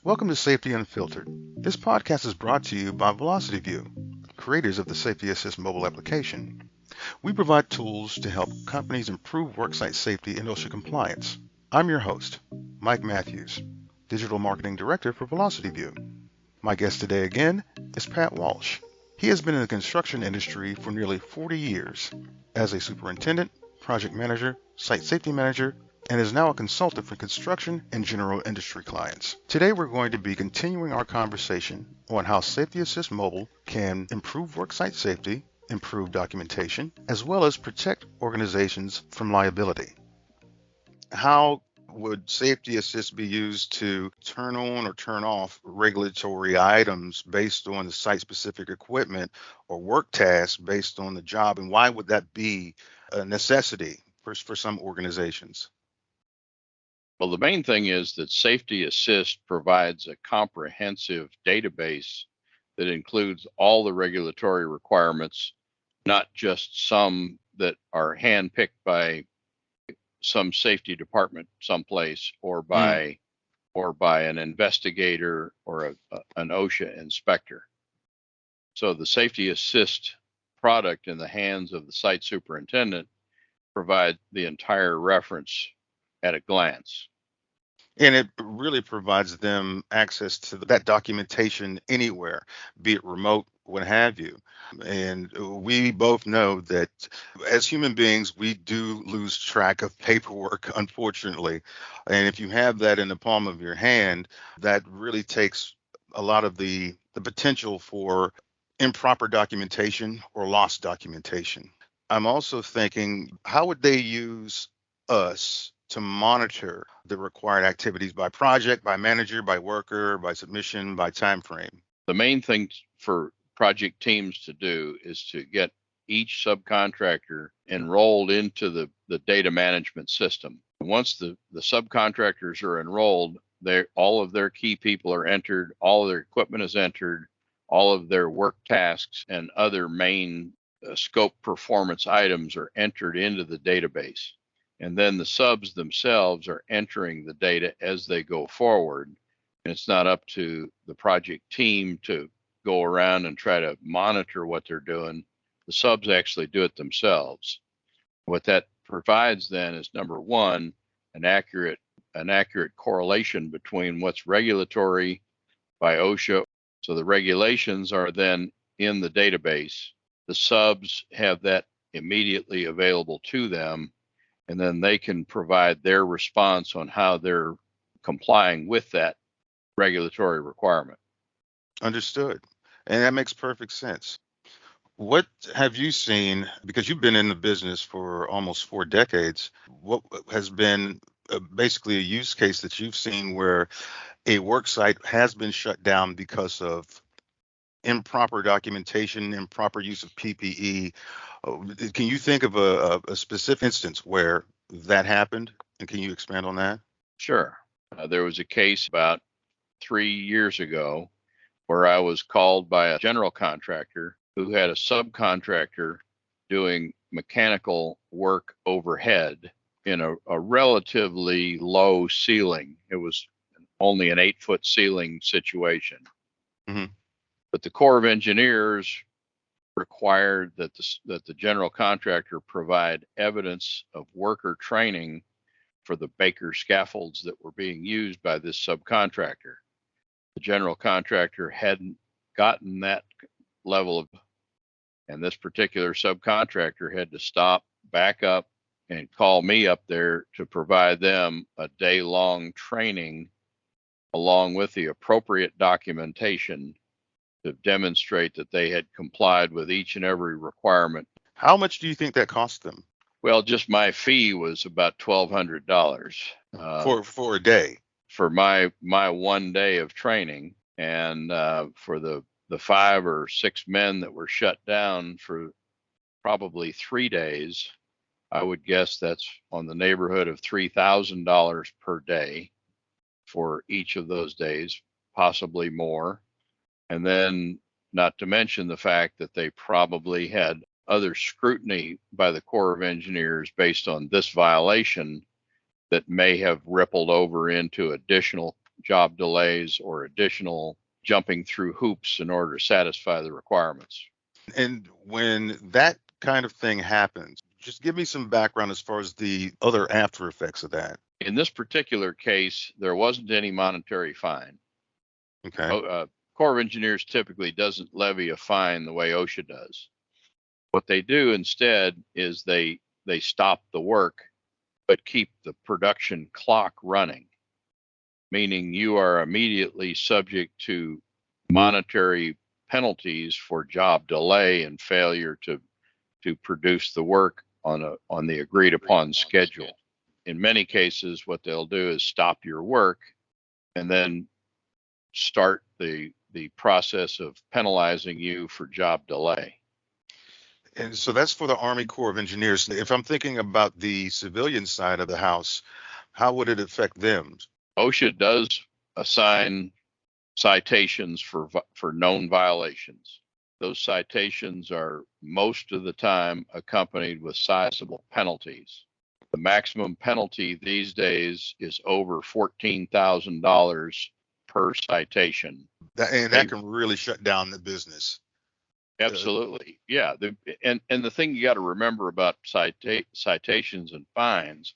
Welcome to Safety Unfiltered. This podcast is brought to you by VelocityView, creators of the Safety Assist mobile application. We provide tools to help companies improve worksite safety and OSHA compliance. I'm your host, Mike Matthews, Digital Marketing Director for VelocityView. My guest today again is Pat Walsh. He has been in the construction industry for nearly 40 years as a superintendent, project manager, site safety manager, and is now a consultant for construction and general industry clients. Today we're going to be continuing our conversation on how Safety Assist Mobile can improve worksite safety, improve documentation, as well as protect organizations from liability. How would Safety Assist be used to turn on or turn off regulatory items based on the site-specific equipment or work tasks based on the job? And why would that be a necessity for some organizations? Well, the main thing is that Safety Assist provides a comprehensive database that includes all the regulatory requirements, not just some that are handpicked by some safety department someplace or Mm, by an investigator or an OSHA inspector. So the Safety Assist product in the hands of the site superintendent provide the entire reference at a glance. And it really provides them access to that documentation anywhere, be it remote, what have you. And we both know that as human beings, we do lose track of paperwork, unfortunately. And if you have that in the palm of your hand, that really takes a lot of the potential for improper documentation or lost documentation. I'm also thinking, how would they use us to monitor the required activities by project, by manager, by worker, by submission, by time frame? The main thing for project teams to do is to get each subcontractor enrolled into the data management system. Once the subcontractors are enrolled, all of their key people are entered, all of their equipment is entered, all of their work tasks and other main scope performance items are entered into the database. And then the subs themselves are entering the data as they go forward. And it's not up to the project team to go around and try to monitor what they're doing. The subs actually do it themselves. What that provides then is, number one, an accurate correlation between what's regulatory by OSHA. So the regulations are then in the database. The subs have that immediately available to them, and then they can provide their response on how they're complying with that regulatory requirement. Understood. And that makes perfect sense. What have you seen, because you've been in the business for almost 4 decades, what has been basically a use case that you've seen where a work site has been shut down because of improper documentation, improper use of PPE? Can you think of a specific instance where that happened? And can you expand on that? Sure. There was a case about 3 years ago where I was called by a general contractor who had a subcontractor doing mechanical work overhead in a relatively low ceiling. It was only an 8-foot ceiling situation. Hmm. But the Corps of Engineers required that the general contractor provide evidence of worker training for the Baker scaffolds that were being used by this subcontractor. The general contractor hadn't gotten that level of, and this particular subcontractor had to stop, back up, and call me up there to provide them a day-long training along with the appropriate documentation to demonstrate that they had complied with each and every requirement. How much do you think that cost them Well, just my fee was about $1,200 for a day? for my 1 day of training, and for the 5 or 6 men that were shut down for probably 3 days, I would guess that's on the neighborhood of $3,000 per day for each of those days, possibly more. And then, not to mention the fact that they probably had other scrutiny by the Corps of Engineers based on this violation that may have rippled over into additional job delays or additional jumping through hoops in order to satisfy the requirements. And when that kind of thing happens, just give me some background as far as the other after effects of that. In this particular case, there wasn't any monetary fine. Okay. Corps of Engineers typically doesn't levy a fine the way OSHA does. What they do instead is they stop the work, but keep the production clock running, meaning you are immediately subject to monetary penalties for job delay and failure to produce the work on the agreed upon schedule. In many cases, what they'll do is stop your work and then start the process of penalizing you for job delay. And so that's for the Army Corps of Engineers. If I'm thinking about the civilian side of the house, how would it affect them? OSHA does assign citations for known violations. Those citations are most of the time accompanied with sizable penalties. The maximum penalty these days is over $14,000 per citation. That can really shut down the business. Absolutely. Yeah. And the thing you got to remember about citations and fines,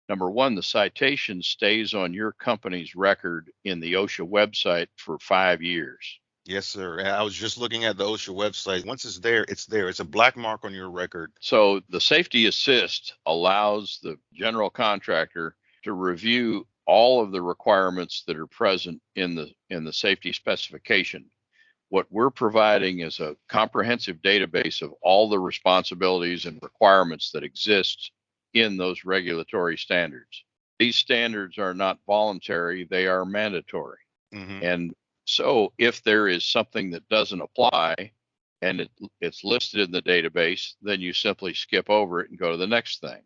number one, the citation stays on your company's record in the OSHA website for 5 years. Yes, sir. I was just looking at the OSHA website. Once it's there, it's there. It's a black mark on your record. So the safety assist allows the general contractor to review all of the requirements that are present in the safety specification. What we're providing is a comprehensive database of all the responsibilities and requirements that exist in those regulatory standards. These standards are not voluntary, they are mandatory. Mm-hmm. And so if there is something that doesn't apply and it's listed in the database, then you simply skip over it and go to the next thing.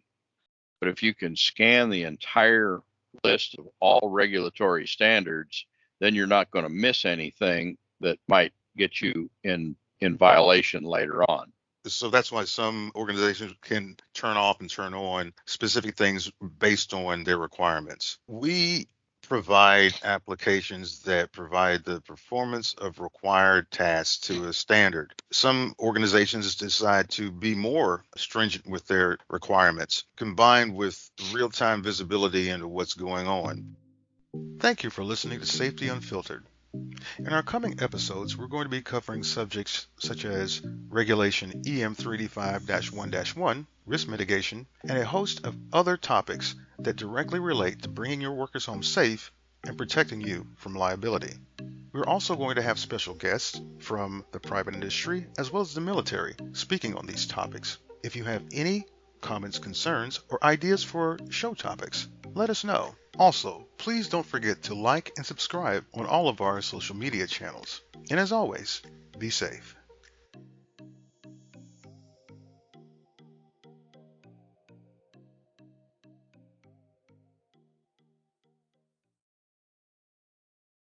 But if you can scan the entire list of all regulatory standards, then you're not going to miss anything that might get you in violation later on. So that's why some organizations can turn off and turn on specific things based on their requirements. We provide applications that provide the performance of required tasks to a standard. Some organizations decide to be more stringent with their requirements, combined with real-time visibility into what's going on. Thank you for listening to Safety Unfiltered. In our coming episodes, we're going to be covering subjects such as Regulation EM 385-1-1, risk mitigation, and a host of other topics that directly relate to bringing your workers home safe and protecting you from liability. We're also going to have special guests from the private industry as well as the military speaking on these topics. If you have any comments, concerns, or ideas for show topics, let us know. Also, please don't forget to like and subscribe on all of our social media channels. And as always, be safe.